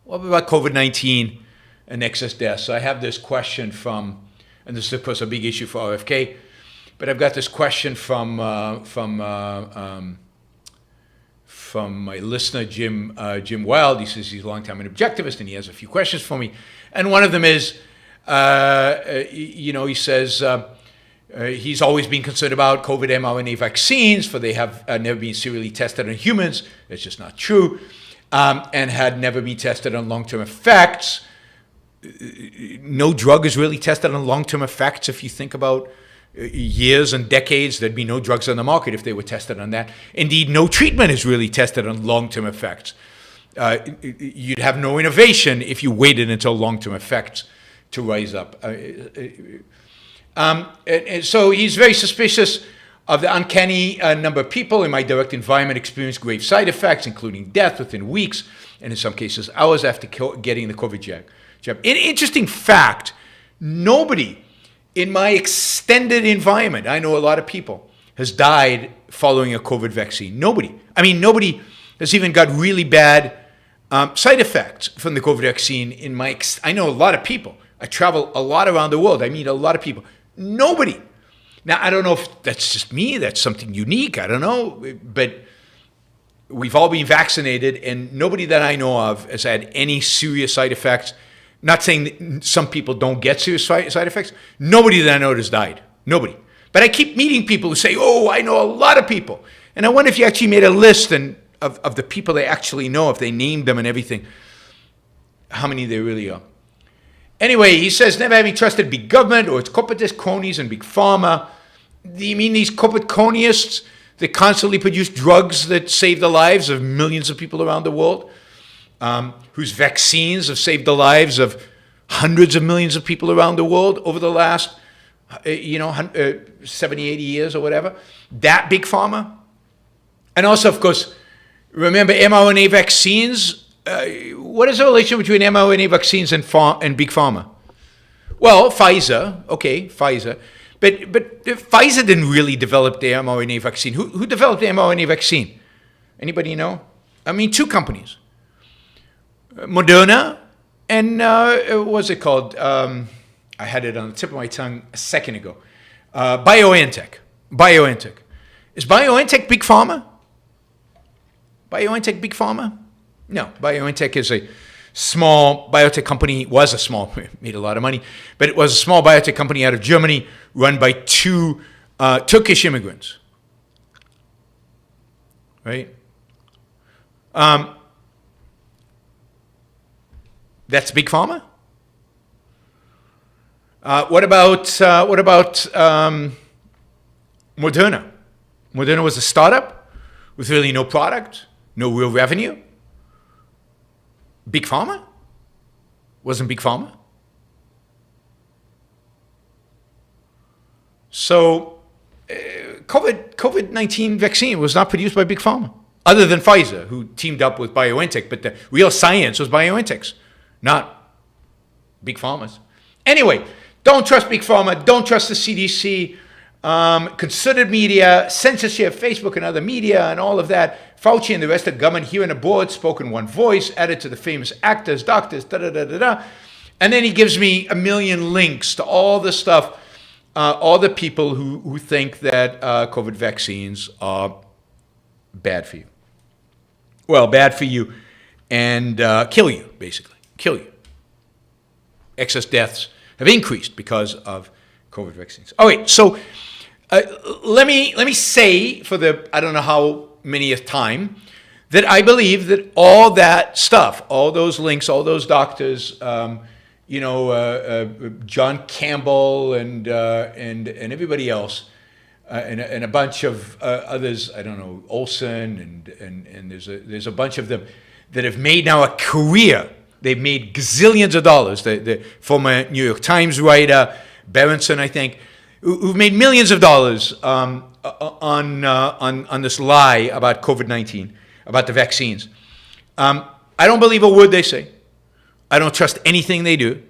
what about COVID-19 and excess deaths? So I have this question from, and this is of course a big issue for RFK, but I've got this question from my listener, Jim Wild. He says he's a long-time objectivist, and he has a few questions for me. And one of them is, he says he's always been concerned about COVID mRNA vaccines, for they have never been serially tested on humans. That's just not true, and had never been tested on long-term effects. No drug is really tested on long-term effects. If you think about years and decades, there'd be no drugs on the market if they were tested on that. Indeed, no treatment is really tested on long-term effects. You'd have no innovation if you waited until long-term effects to rise up. And so he's very suspicious of the uncanny number of people in my direct environment experience grave side effects, including death within weeks, and in some cases hours after getting the COVID jab. An interesting fact, nobody in my extended environment, I know a lot of people, has died following a COVID vaccine. Nobody. I mean, nobody has even got really bad side effects from the COVID vaccine. I know a lot of people. I travel a lot around the world. I meet a lot of people. Nobody. Now, I don't know if that's just me. That's something unique. I don't know. But we've all been vaccinated, and nobody that I know of has had any serious side effects. Not saying that some people don't get serious side effects. Nobody that I know has died. Nobody. But I keep meeting people who say, oh, I know a lot of people. And I wonder if you actually made a list of the people they actually know, if they named them and everything, how many there really are. Anyway, he says, never having trusted big government or its corporatist cronies and big pharma. Do you mean these corporate cronists that constantly produce drugs that save the lives of millions of people around the world? Whose vaccines have saved the lives of hundreds of millions of people around the world over the last, 70, 80 years or whatever. That big pharma. And also, of course, remember mRNA vaccines. What is the relation between mRNA vaccines and big pharma? Well, Pfizer. But Pfizer didn't really develop the mRNA vaccine. Who developed the mRNA vaccine? Anybody know? I mean, two companies. Moderna and what's it called? I had it on the tip of my tongue a second ago. BioNTech. Is BioNTech big pharma? BioNTech big pharma? No. BioNTech is a small biotech company. Made a lot of money, but it was a small biotech company out of Germany, run by two Turkish immigrants. Right. That's big pharma. What about Moderna? Moderna was a startup with really no product, no real revenue. Big pharma? Wasn't big pharma. So, COVID-19 vaccine was not produced by big pharma, other than Pfizer, who teamed up with BioNTech. But the real science was BioNTech's, not big pharma's. Anyway, don't trust big pharma. Don't trust the CDC. Considered media, censorship, Facebook and other media, and all of that. Fauci and the rest of the government here in the board spoke in one voice, added to the famous actors, doctors, da-da-da-da-da. And then he gives me a million links to all the stuff, all the people who think that COVID vaccines are bad for you. Well, bad for you and kill you, basically. Kill you. Excess deaths have increased because of COVID vaccines. All right, so let me say for the, I don't know how manyth time, that I believe that all that stuff, all those links, all those doctors, John Campbell and everybody else, and a bunch of others, I don't know, Olson and there's a bunch of them that have made now a career. They've made gazillions of dollars. The former New York Times writer, Berenson, I think, who've made millions of dollars on this lie about COVID-19, about the vaccines. I don't believe a word they say. I don't trust anything they do.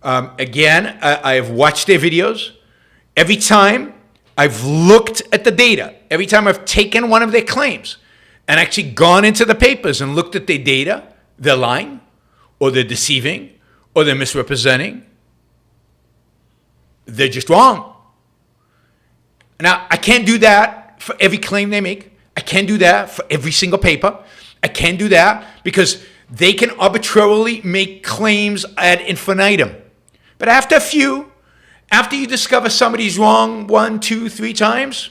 Again, I have watched their videos. Every time I've looked at the data, every time I've taken one of their claims and actually gone into the papers and looked at their data, they're lying. or they're deceiving, or they're misrepresenting. They're just wrong. Now, I can't do that for every claim they make. I can't do that for every single paper. I can't do that because they can arbitrarily make claims ad infinitum. But after a few, after you discover somebody's wrong 1, 2, 3 times,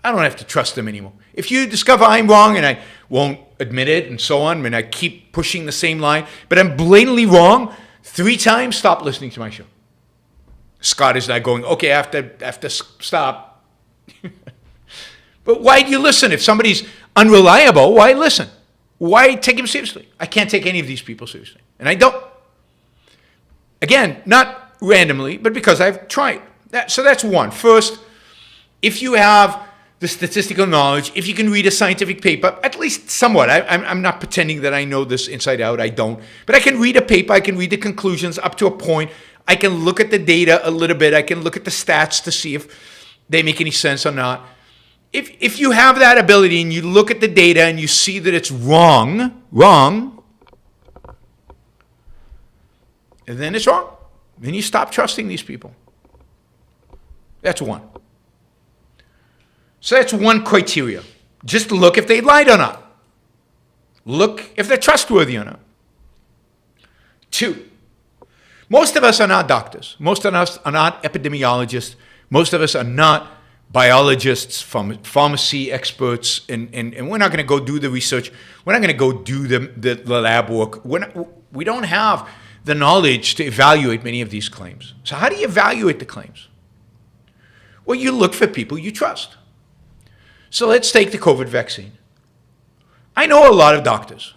I don't have to trust them anymore. If you discover I'm wrong and I won't admit it and so on, and I keep pushing the same line, but I'm blatantly wrong 3 times, stop listening to my show. Scott is now going, okay, I have to stop. But why do you listen? If somebody's unreliable, why listen? Why take him seriously? I can't take any of these people seriously. And I don't. Again, not randomly, but because I've tried. So that's one. First, if you have the statistical knowledge, if you can read a scientific paper, at least somewhat. I'm not pretending that I know this inside out. I don't. But I can read a paper. I can read the conclusions up to a point. I can look at the data a little bit. I can look at the stats to see if they make any sense or not. If you have that ability and you look at the data and you see that it's wrong, then it's wrong. Then you stop trusting these people. That's one. So that's one criteria. Just look if they lied or not. Look if they're trustworthy or not. 2, most of us are not doctors. Most of us are not epidemiologists. Most of us are not biologists, pharmacy experts, and we're not going to go do the research. We're not going to go do the lab work. We don't have the knowledge to evaluate many of these claims. So how do you evaluate the claims? Well, you look for people you trust. So let's take the COVID vaccine. I know a lot of doctors.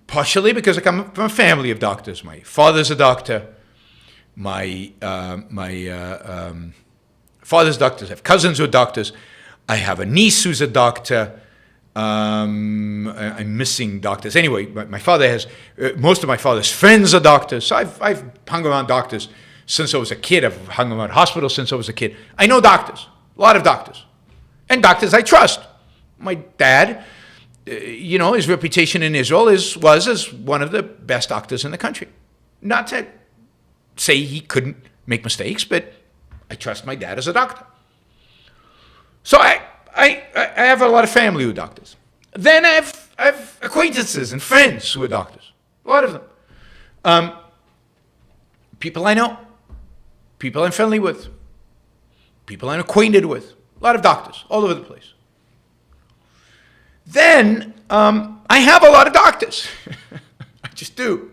Partially because I come from a family of doctors. My father's a doctor. My father's doctors. I have cousins who are doctors. I have a niece who's a doctor. I'm missing doctors. Anyway, my father has, most of my father's friends are doctors. So I've hung around doctors since I was a kid. I've hung around hospitals since I was a kid. I know doctors, a lot of doctors. And doctors I trust. My dad, his reputation in Israel was as one of the best doctors in the country. Not to say he couldn't make mistakes, but I trust my dad as a doctor. So I have a lot of family who are doctors. Then I have acquaintances and friends who are doctors. A lot of them. People I know. People I'm friendly with. People I'm acquainted with. A lot of doctors all over the place. Then I have a lot of doctors. I just do.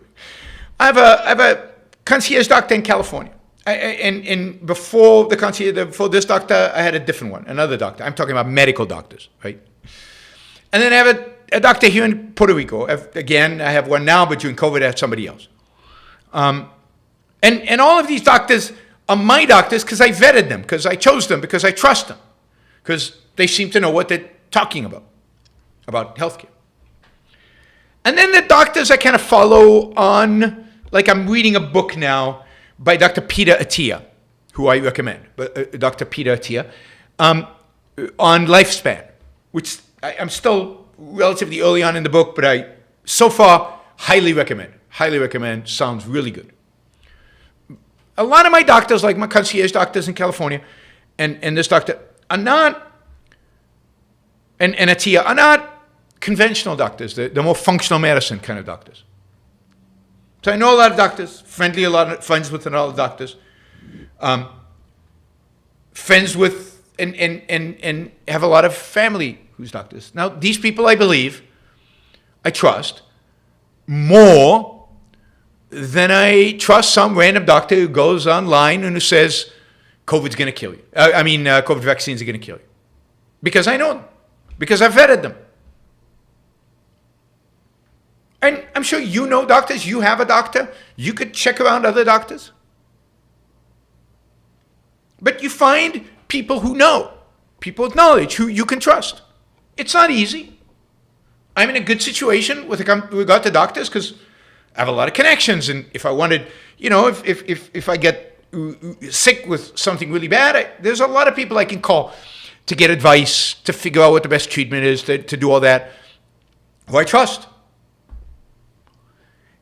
I have a concierge doctor in California. And before the concierge, before this doctor, I had a different one, another doctor. I'm talking about medical doctors, right? And then I have a doctor here in Puerto Rico. Again, I have one now, but during COVID, I had somebody else. And all of these doctors are my doctors because I vetted them, because I chose them, because I trust them, because they seem to know what they're talking about healthcare. And then the doctors I kind of follow on, like I'm reading a book now by Dr. Peter Attia, who I recommend, Dr. Peter Attia, on lifespan, which I'm still relatively early on in the book, but I, so far, highly recommend, sounds really good. A lot of my doctors, like my concierge doctors in California, and this doctor, are not, and Attia, are not conventional doctors. They're more functional medicine kind of doctors. So I know a lot of doctors, friends with a lot of doctors, friends with, and have a lot of family who's doctors. Now, these people I believe, I trust, more than I trust some random doctor who goes online and who says, COVID's going to kill you. COVID vaccines are going to kill you. Because I know them. Because I've vetted them. And I'm sure you know doctors. You have a doctor. You could check around other doctors. But you find people who know, people with knowledge, who you can trust. It's not easy. I'm in a good situation with regard to doctors because I have a lot of connections. And if I wanted, if I get sick with something really bad, there's a lot of people I can call to get advice, to figure out what the best treatment is, to do all that. who I trust.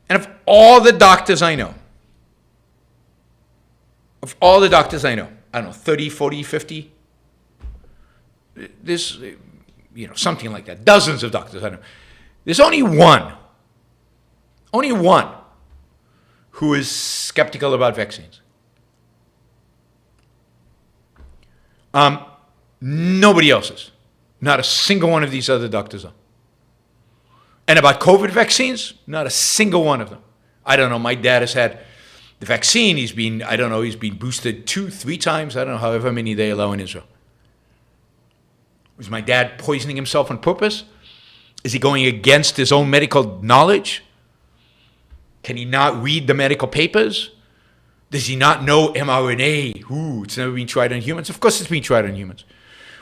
And of all the doctors I know, I don't know, 30, 40, 50, there's, something like that, dozens of doctors I know. There's only one who is skeptical about vaccines. Nobody else is. Not a single one of these other doctors are. And about COVID vaccines, not a single one of them. I don't know, my dad has had the vaccine. He's been boosted 2-3 times. I don't know, however many they allow in Israel. Was my dad poisoning himself on purpose? Is he going against his own medical knowledge? Can he not read the medical papers? Does he not know mRNA? It's never been tried on humans. Of course it's been tried on humans.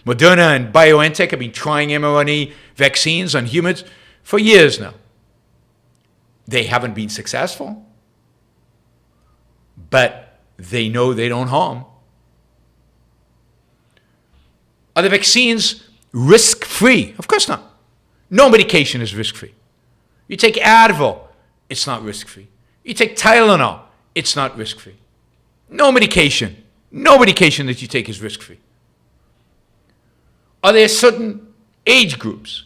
Moderna and BioNTech have been trying mRNA vaccines on humans for years now. They haven't been successful, but they know they don't harm. Are the vaccines risk-free? Of course not. No medication is risk-free. You take Advil, it's not risk-free. You take Tylenol, it's not risk-free. No medication that you take is risk-free. Are there certain age groups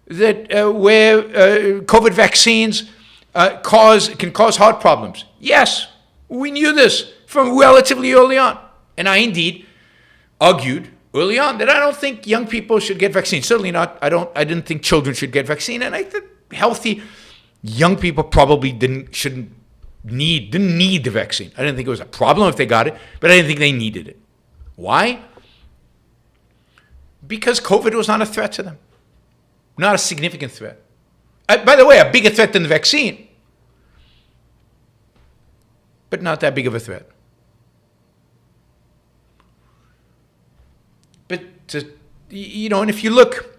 that where COVID vaccines can cause heart problems? Yes, we knew this from relatively early on. And I indeed argued early on that I don't think young people should get vaccines. Certainly not. I didn't think children should get vaccine, and I think healthy young people probably didn't need the vaccine. I didn't think it was a problem if they got it, but I didn't think they needed it. Why? Because COVID was not a threat to them. Not a significant threat. By the way, a bigger threat than the vaccine, but not that big of a threat. But, and if you look,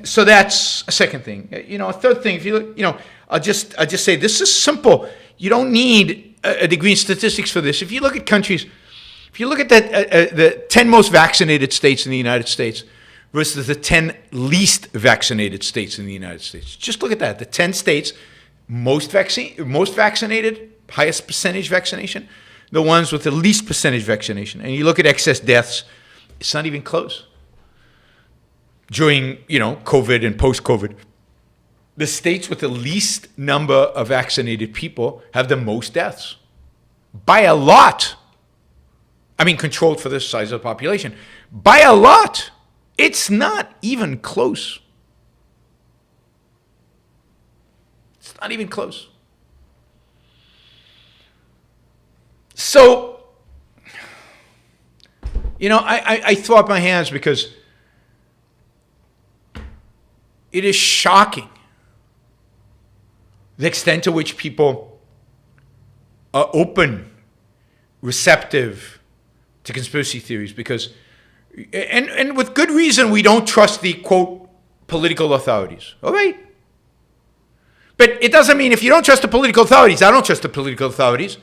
so that's a second thing. A third thing, if you look, I'll just say this is simple. You don't need a degree in statistics for this. If you look at countries, if you look at the 10 most vaccinated states in the United States versus the 10 least vaccinated states in the United States, just look at that. The 10 states most vaccinated, highest percentage vaccination, the ones with the least percentage vaccination. And you look at excess deaths, it's not even close. During, COVID and post-COVID, the states with the least number of vaccinated people have the most deaths. By a lot. I mean, controlled for the size of the population. By a lot. It's not even close. It's not even close. So, I throw up my hands because it is shocking the extent to which people are open, receptive to conspiracy theories, because, and with good reason, we don't trust the, quote, political authorities. All right? But it doesn't mean if you don't trust the political authorities, I don't trust the political authorities.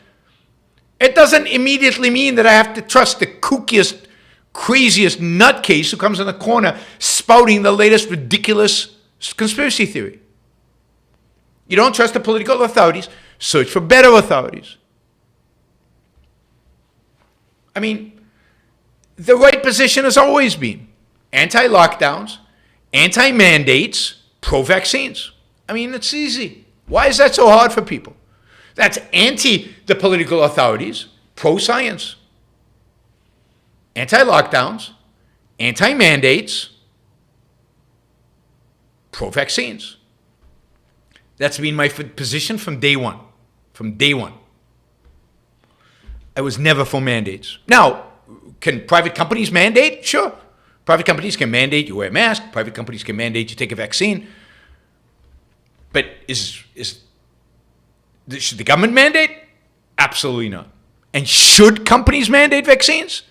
It doesn't immediately mean that I have to trust the kookiest, craziest nutcase who comes in the corner spouting the latest ridiculous conspiracy theory. You don't trust the political authorities, search for better authorities. I mean, the right position has always been anti-lockdowns, anti-mandates, pro-vaccines. I mean, it's easy. Why is that so hard for people? That's anti the political authorities, pro-science. Anti-lockdowns, anti-mandates, pro-vaccines. That's been my position from day one. From day one. I was never for mandates. Now, can private companies mandate? Sure. Private companies can mandate you wear a mask. Private companies can mandate you take a vaccine. But should the government mandate? Absolutely not. And should companies mandate vaccines?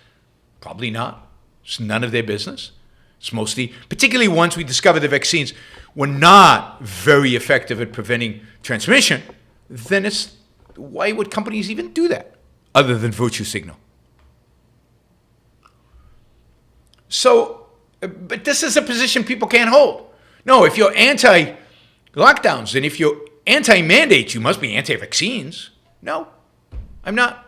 Probably not. It's none of their business. It's mostly, particularly once we discover the vaccines were not very effective at preventing transmission, then why would companies even do that other than virtue signal? So, but this is a position people can't hold. No, if you're lockdowns. And if you're anti-mandates, you must be anti-vaccines. No, I'm not.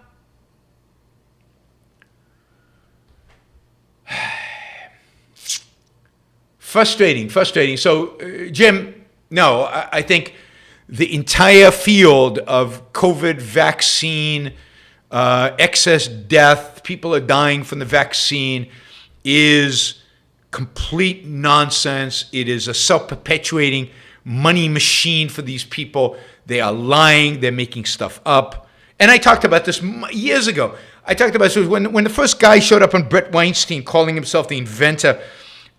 Frustrating. So, Jim, no, I think the entire field of COVID vaccine, excess death, people are dying from the vaccine, is complete nonsense. It is a self-perpetuating money machine for these people. They are lying. They're making stuff up. And I talked about this years ago. I talked about this when the first guy showed up on Brett Weinstein calling himself the inventor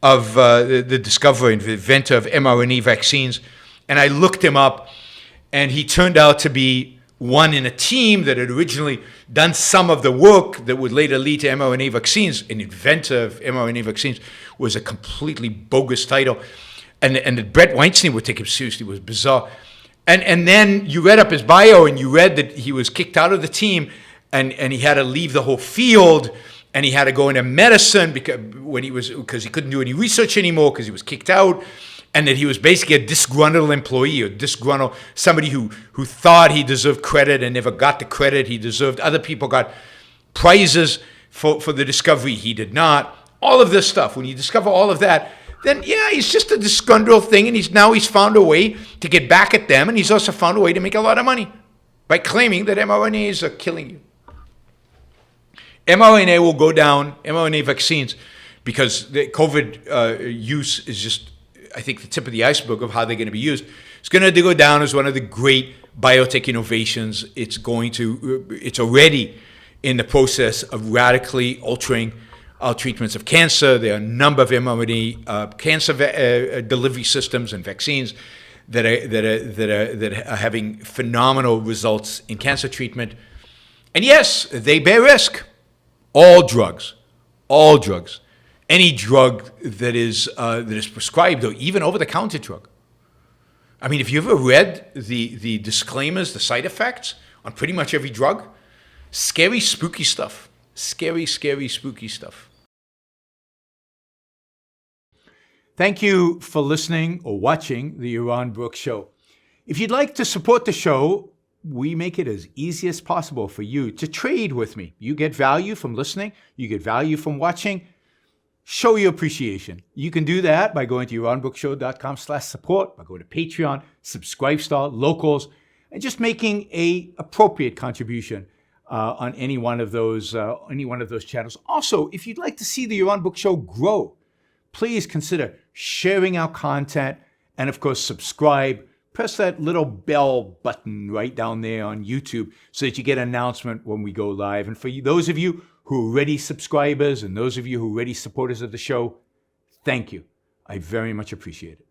of the discoverer and the inventor of mRNA vaccines. And I looked him up, and he turned out to be one in a team that had originally done some of the work that would later lead to mRNA vaccines. An inventor of mRNA vaccines was a completely bogus title. And Brett Weinstein would take him seriously. It was bizarre. And then you read up his bio, and you read that he was kicked out of the team, and he had to leave the whole field, and he had to go into medicine because he couldn't do any research anymore because he was kicked out, and that he was basically a disgruntled employee, or disgruntled somebody who thought he deserved credit and never got the credit he deserved. Other people got prizes for the discovery. He did not. All of this stuff. When you discover all of that, then yeah, he's just a disgruntled thing, and he's found a way to get back at them, and he's also found a way to make a lot of money by claiming that mRNAs are killing you. mRNA will go down, mRNA vaccines, because the COVID use is just, I think, the tip of the iceberg of how they're going to be used. It's going to go down as one of the great biotech innovations. It's already in the process of radically altering our treatments of cancer. There are a number of mRNA cancer delivery systems and vaccines that are having phenomenal results in cancer treatment. And yes, they bear risk. All drugs, any drug that is prescribed, or even over-the-counter drug. I mean, have you ever read the disclaimers, the side effects on pretty much every drug? Scary, spooky stuff. Scary, spooky stuff. Thank you for listening or watching the Yaron Brook Show. If you'd like to support the show, we make it as easy as possible for you to trade with me. You get value from listening. You get value from watching. Show your appreciation. You can do that by going to yaronbrookshow.com/support, by going to Patreon, Subscribestar, Locals, and just making a appropriate contribution on any one of those channels. Also, if you'd like to see the Yaron Brook Show grow, please consider sharing our content, and of course, subscribe. Press that little bell button right down there on YouTube so that you get an announcement when we go live. And for those of you who are already subscribers and those of you who are already supporters of the show, thank you. I very much appreciate it.